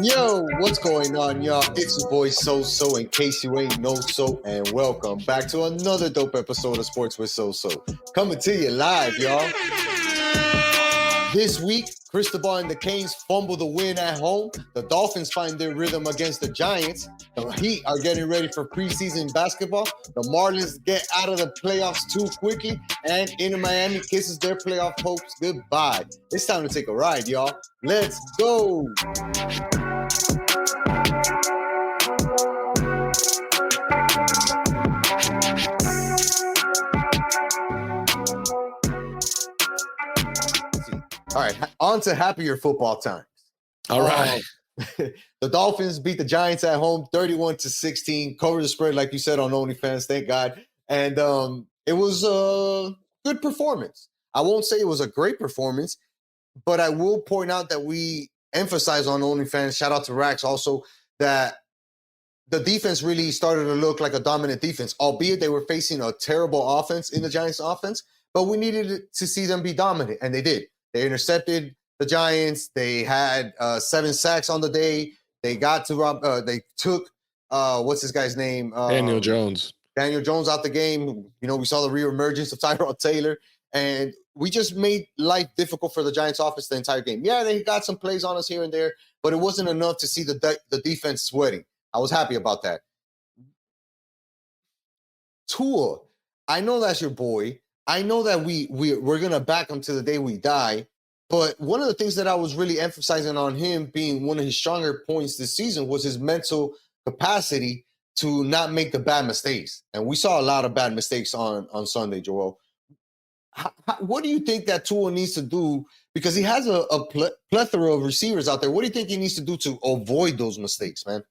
Yo, what's going on, y'all? It's your boy So, in case you ain't know so, and welcome back to another dope episode of Sports with So. Coming to you live, y'all. This week, Cristobal and the Canes fumble the win at home. The Dolphins find their rhythm against the Giants. The Heat are getting ready for preseason basketball. The Marlins get out of the playoffs too quickly. And Inter Miami kisses their playoff hopes goodbye. It's time to take a ride, y'all. Let's go. All right, on to happier football times. All right. The Dolphins beat the Giants at home 31-16, cover the spread, like you said, on OnlyFans, thank God. And it was a good performance. I won't say it was a great performance, but I will point out that we emphasize on OnlyFans, shout out to Rax also, that the defense really started to look like a dominant defense, albeit they were facing a terrible offense in the Giants offense, but we needed to see them be dominant, and they did. They intercepted the Giants. They had 7 sacks on the day. They got to they took what's this guy's name? Daniel Jones. Daniel Jones out the game. You know, we saw the reemergence of Tyrod Taylor, and we just made life difficult for the Giants offense the entire game. Yeah, they got some plays on us here and there, but it wasn't enough to see the defense sweating. I was happy about that. Tua, I know that's your boy. I know that we're gonna back him to the day we die. But one of the things that I was really emphasizing on him being one of his stronger points this season was his mental capacity to not make the bad mistakes. And we saw a lot of bad mistakes on Sunday, Joel. What do you think that Tua needs to do? Because he has a plethora of receivers out there. What do you think he needs to do to avoid those mistakes, man?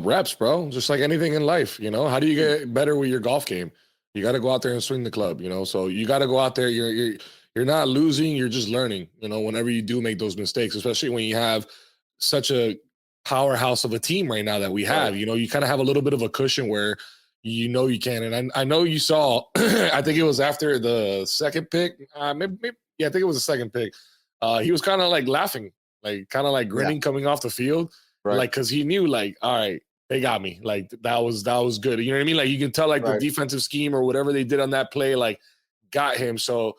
Reps, bro. Just like anything in life, you know. How do you get better with your golf game? You got to go out there and swing the club, you know. So you got to go out there. You're not losing. You're just learning, you know, whenever you do make those mistakes, especially when you have such a powerhouse of a team right now that we have. Right. You know, you kind of have a little bit of a cushion where you know you can. And I know you saw, I think it was after the second pick. Maybe, I think it was the second pick. He was kind of like laughing, like kind of like grinning coming off the field. Right. Like, because he knew, like, all right, they got me. Like, that was good. You know what I mean? Like, you can tell, like, the defensive scheme or whatever they did on that play, like, got him. So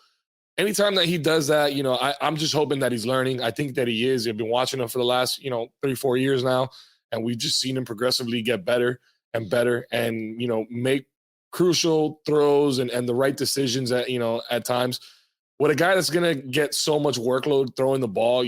anytime that he does that, you know, I'm just hoping that he's learning. I think that he is. I've been watching him for the last, 3-4 years now, and we've just seen him progressively get better and better and, make crucial throws and the right decisions at times. With a guy that's going to get so much workload throwing the ball,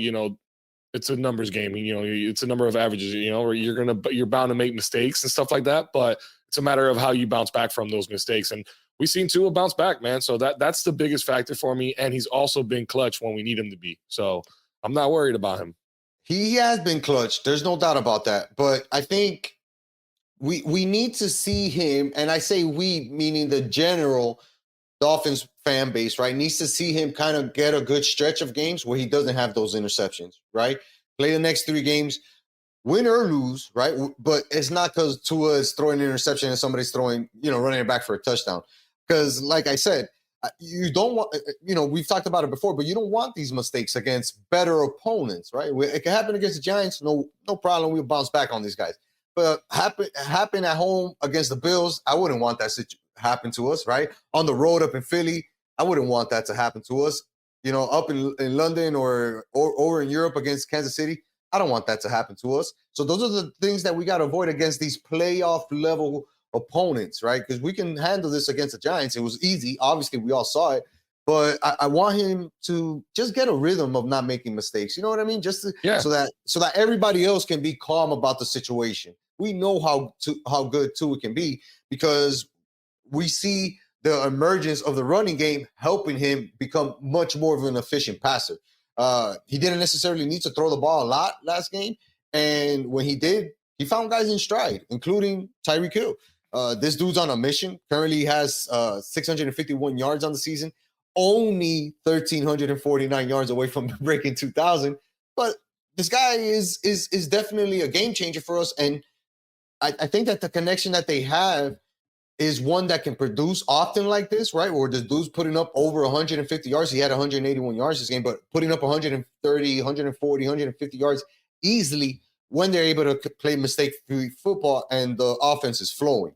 it's a numbers game. It's a number of averages, where you're bound to make mistakes and stuff like that. But it's a matter of how you bounce back from those mistakes. And we've seen Tua bounce back, man. So that's the biggest factor for me. And he's also been clutch when we need him to be. So I'm not worried about him. He has been clutch. There's no doubt about that. But I think we need to see him, and I say we, meaning the general Dolphins fan base, right, needs to see him kind of get a good stretch of games where he doesn't have those interceptions, right? Play the next 3 games, win or lose, right? But it's not because Tua is throwing an interception and somebody's throwing, running it back for a touchdown. Because, like I said, you don't want, we've talked about it before, but you don't want these mistakes against better opponents, right? It can happen against the Giants, no problem. We'll bounce back on these guys. But happen at home against the Bills, I wouldn't want that happen to us, right? On the road up in Philly, I wouldn't want that to happen to us. Up in London or over in Europe against Kansas City, I don't want that to happen to us. So those are the things that we got to avoid against these playoff level opponents, right? Because we can handle this against the Giants. It was easy. Obviously, we all saw it. But I want him to just get a rhythm of not making mistakes. You know what I mean? Just so that everybody else can be calm about the situation. We know how good Tua can be because we see the emergence of the running game helping him become much more of an efficient passer. He didn't necessarily need to throw the ball a lot last game. And when he did, he found guys in stride, including Tyreek Hill. This dude's on a mission. Currently has 651 yards on the season, only 1,349 yards away from breaking 2,000. But this guy is definitely a game changer for us. And I think that the connection that they have is one that can produce often like this, right? Where the dude's putting up over 150 yards. He had 181 yards this game, but putting up 130, 140, 150 yards easily when they're able to play mistake-free football and the offense is flowing.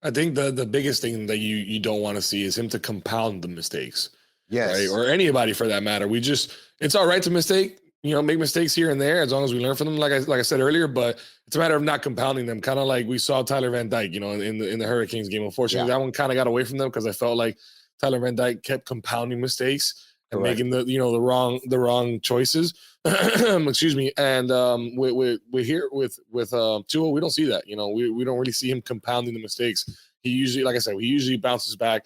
I think the biggest thing that you don't want to see is him to compound the mistakes, right? Yes. Or anybody for that matter. It's all right to make mistakes here and there as long as we learn from them, like I said earlier. But it's a matter of not compounding them. Kind of like we saw Tyler Van Dyke, in the Hurricanes game. Unfortunately, Yeah. that one kind of got away from them because I felt like Tyler Van Dyke kept compounding mistakes and Correct. making the wrong choices. Excuse me. And we're here with Tua, we don't see that. We don't really see him compounding the mistakes. He usually, like I said, he usually bounces back,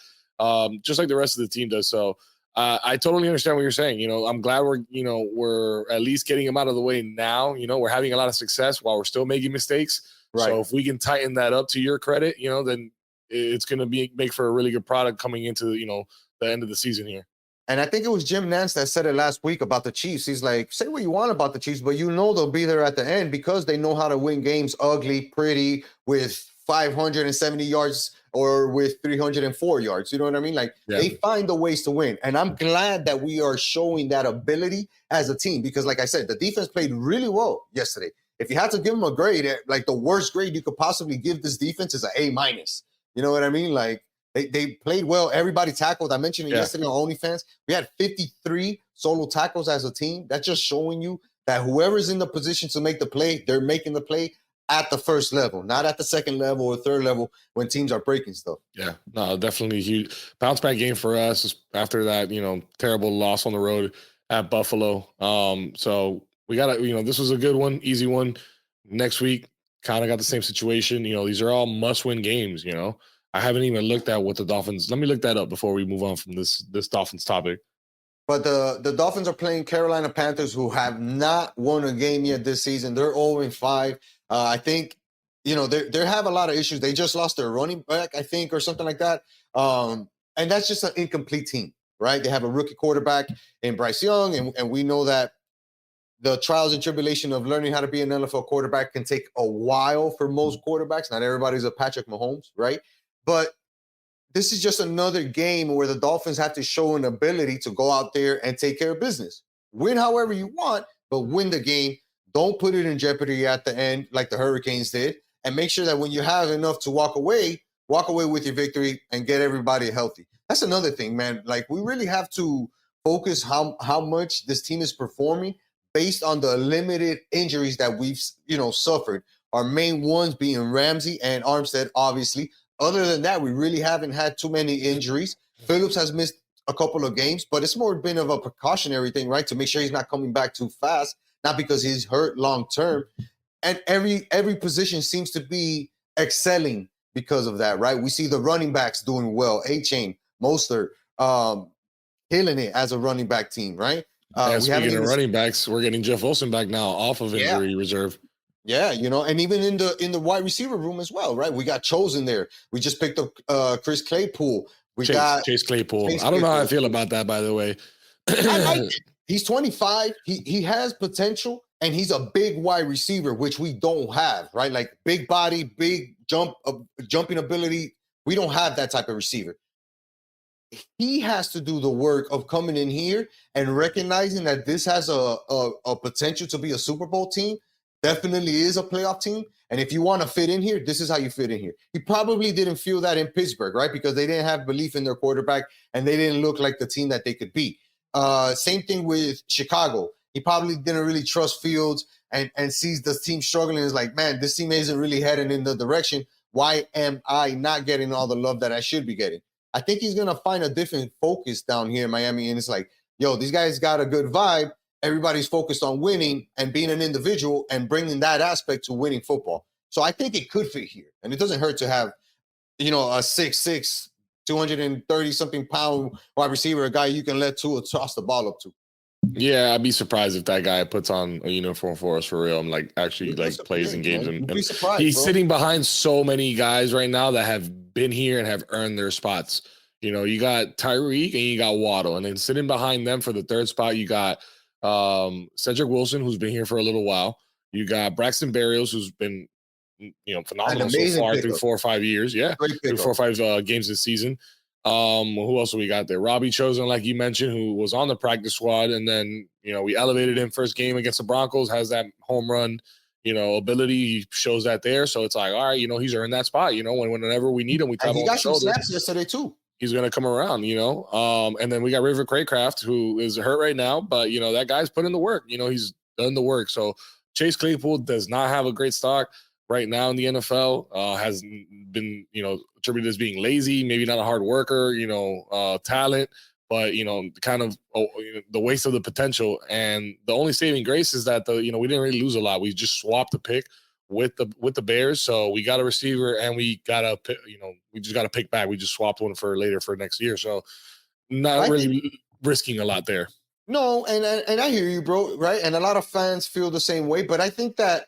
just like the rest of the team does. So I totally understand what you're saying. I'm glad we're at least getting him out of the way now. We're having a lot of success while we're still making mistakes. Right. So if we can tighten that up to your credit, then it's going to make for a really good product coming into the end of the season here. And I think it was Jim Nantz that said it last week about the Chiefs. He's like, say what you want about the Chiefs, but they'll be there at the end because they know how to win games ugly, pretty, with 570 yards or with 304 yards. You know what I mean? Like, they find the ways to win. And I'm glad that we are showing that ability as a team because, like I said, the defense played really well yesterday. If you had to give them a grade, like the worst grade you could possibly give this defense is an A-. You know what I mean? Like, they played well. Everybody tackled. I mentioned it yesterday on OnlyFans. We had 53 solo tackles as a team. That's just showing you that whoever's in the position to make the play, they're making the play at the first level, not at the second level or third level when teams are breaking stuff. Yeah, no, definitely huge bounce back game for us after that, terrible loss on the road at Buffalo. So we got to, this was a good one, easy one. Next week, kind of got the same situation. These are all must-win games. I haven't even looked at what the Dolphins. Let me look that up before we move on from this Dolphins topic. But the Dolphins are playing Carolina Panthers, who have not won a game yet this season. They're 0-5. I think, they have a lot of issues. They just lost their running back, I think, or something like that. And that's just an incomplete team, right? They have a rookie quarterback in Bryce Young, and we know that the trials and tribulation of learning how to be an NFL quarterback can take a while for most quarterbacks. Not everybody's a Patrick Mahomes, right? But this is just another game where the Dolphins have to show an ability to go out there and take care of business. Win however you want, but win the game. Don't put it in jeopardy at the end like the Hurricanes did. And make sure that when you have enough to walk away with your victory and get everybody healthy. That's another thing, man. Like, we really have to focus how much this team is performing based on the limited injuries that we've, suffered. Our main ones being Ramsey and Armstead, obviously. Other than that, we really haven't had too many injuries. Phillips has missed a couple of games, but it's more been of a precautionary thing, right? To make sure he's not coming back too fast, not because he's hurt long term. And every position seems to be excelling because of that, right? We see the running backs doing well. A-Chain, Mostert, killing it as a running back team, right? Speaking of running backs, we're getting Jeff Wilson back now off of injury reserve. Yeah, and even in the wide receiver room as well, right? We got Chosen there. We just picked up Chris Claypool. Chase Claypool. I don't know how I feel about that, by the way. I like it. He's 25. He has potential, and he's a big wide receiver, which we don't have, right? Like, big body, big jumping ability. We don't have that type of receiver. He has to do the work of coming in here and recognizing that this has a potential to be a Super Bowl team. Definitely is a playoff team. And if you want to fit in here, this is how you fit in here. He probably didn't feel that in Pittsburgh, right? Because they didn't have belief in their quarterback and they didn't look like the team that they could be. Same thing with Chicago. He probably didn't really trust Fields and sees the team struggling and is like, man, this team isn't really heading in the direction. Why am I not getting all the love that I should be getting? I think he's going to find a different focus down here in Miami. And it's like, yo, these guys got a good vibe. Everybody's focused on winning and being an individual and bringing that aspect to winning football. So I think it could fit here. And it doesn't hurt to have, a 6'6", 230-something pound wide receiver, a guy you can let Tua toss the ball up to. Yeah, I'd be surprised if that guy puts on a uniform for us for real and actually plays in games. And he's sitting behind so many guys right now that have been here and have earned their spots. You got Tyreek and you got Waddle, and then sitting behind them for the third spot, you got Cedric Wilson, who's been here for a little while. You got Braxton Berrios, who's been phenomenal so far through 4 or 5 years. Yeah, through 4 or 5 games this season. Who else we got there? Robbie Chosen, like you mentioned, who was on the practice squad, and then we elevated him first game against the Broncos. Has that home run, ability. He shows that there, so it's like, all right, he's earned that spot. Whenever we need him, we tap And him he on the got some shoulder. snaps yesterday too. He's gonna come around, And then we got River Craycraft, who is hurt right now, but that guy's put in the work. He's done the work. So Chase Claypool does not have a great stock right now in the NFL. Has been, attributed as being lazy, maybe not a hard worker, talent, but kind of the waste of the potential. And the only saving grace is that we didn't really lose a lot. We just swapped the pick with the Bears, so we got a receiver, and we got a we just got to pick back. We just swapped one for later for next year, so not really risking a lot there. No, and I hear you, bro. Right, and a lot of fans feel the same way. But I think that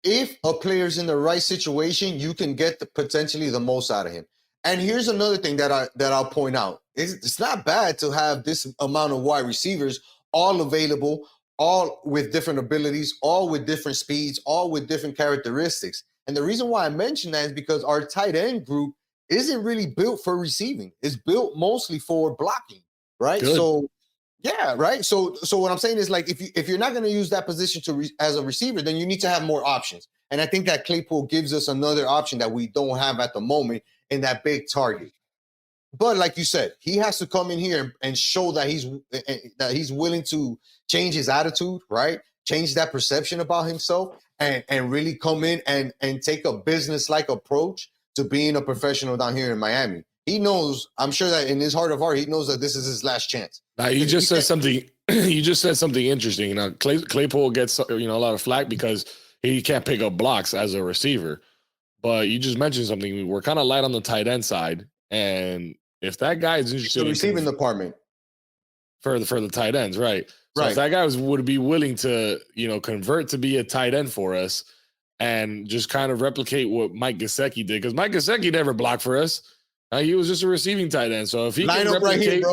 if a player's in the right situation, you can get potentially the most out of him. And here's another thing that I'll point out: it's not bad to have this amount of wide receivers all available, all with different abilities, all with different speeds, all with different characteristics. And the reason why I mention that is because our tight end group isn't really built for receiving. It's built mostly for blocking, right? Good. So, yeah, right. So what I'm saying is, like, if you're not going to use that position as a receiver, then you need to have more options. And I think that Claypool gives us another option that we don't have at the moment in that big target. But like you said, he has to come in here and show that he's willing to change his attitude, right? Change that perception about himself, and really come in and take a business-like approach to being a professional down here in Miami. He knows, I'm sure that in his heart of heart, he knows that this is his last chance. Now, you just said something. You just said something interesting. Claypool gets a lot of flack because he can't pick up blocks as a receiver. But you just mentioned something. We're kind of light on the tight end side, and if that guy is interested in the receiving department for the tight ends, right? So if that guy would be willing to, convert to be a tight end for us and just kind of replicate what Mike Gesicki did, because Mike Gesicki never blocked for us. He was just a receiving tight end. So if he can replicate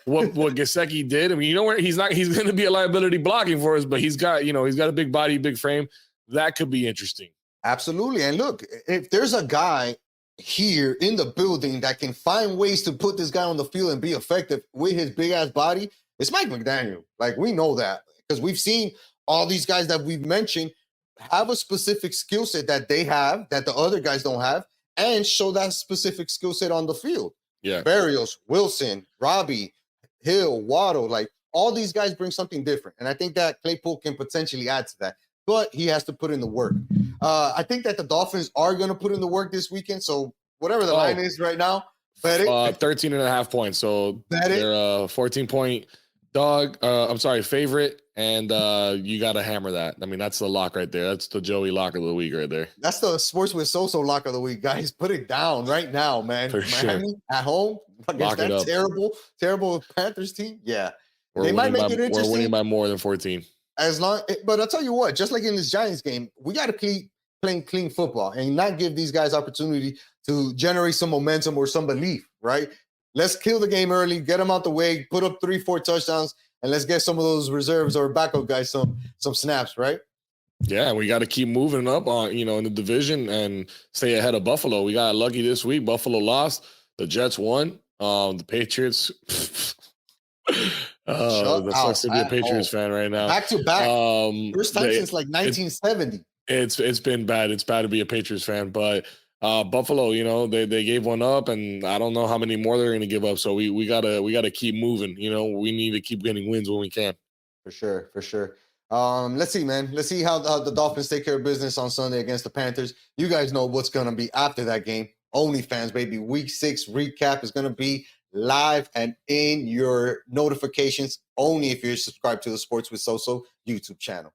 what Gesicki did, I mean, he's going to be a liability blocking for us, but he's got a big body, big frame. That could be interesting. Absolutely. And look, if there's a guy here in the building that can find ways to put this guy on the field and be effective with his big ass body, it's Mike McDaniel. Like, we know that because we've seen all these guys that we've mentioned have a specific skill set that they have that the other guys don't have, and show that specific skill set on the field. Yeah. Barrios, Wilson, Robbie, Hill, Waddle, like all these guys bring something different. And I think that Claypool can potentially add to that, but he has to put in the work. I think that the Dolphins are going to put in the work this weekend. So whatever the line is right now, bet it. 13.5 points. So they're a 14-point dog. I'm sorry, favorite. And you got to hammer that. I mean, that's the lock right there. That's the Joey lock of the week right there. That's the Sports with Soso lock of the week, guys. Put it down right now, man. For Miami sure. At home against that terrible Panthers team. Yeah. They might make it interesting. We're winning by more than 14. But I'll tell you what, just like in this Giants game, we got to keep playing clean football and not give these guys opportunity to generate some momentum or some belief, right? Let's kill the game early, get them out the way, put up 3-4 touchdowns, and let's get some of those reserves or backup guys some snaps, right? Yeah, we got to keep moving up on, in the division and stay ahead of Buffalo. We got lucky this week. Buffalo lost. The Jets won. The Patriots. That sucks to be a Patriots fan right now. Back to back. First time since like 1970. It's been bad. It's bad to be a Patriots fan, but Buffalo, they gave one up, and I don't know how many more they're going to give up. So we gotta keep moving. We need to keep getting wins when we can. For sure. Let's see, man. Let's see how the Dolphins take care of business on Sunday against the Panthers. You guys know what's going to be after that game. OnlyFans, baby. Week 6 recap is going to be live and in your notifications only if you're subscribed to the Sports with Soso YouTube channel.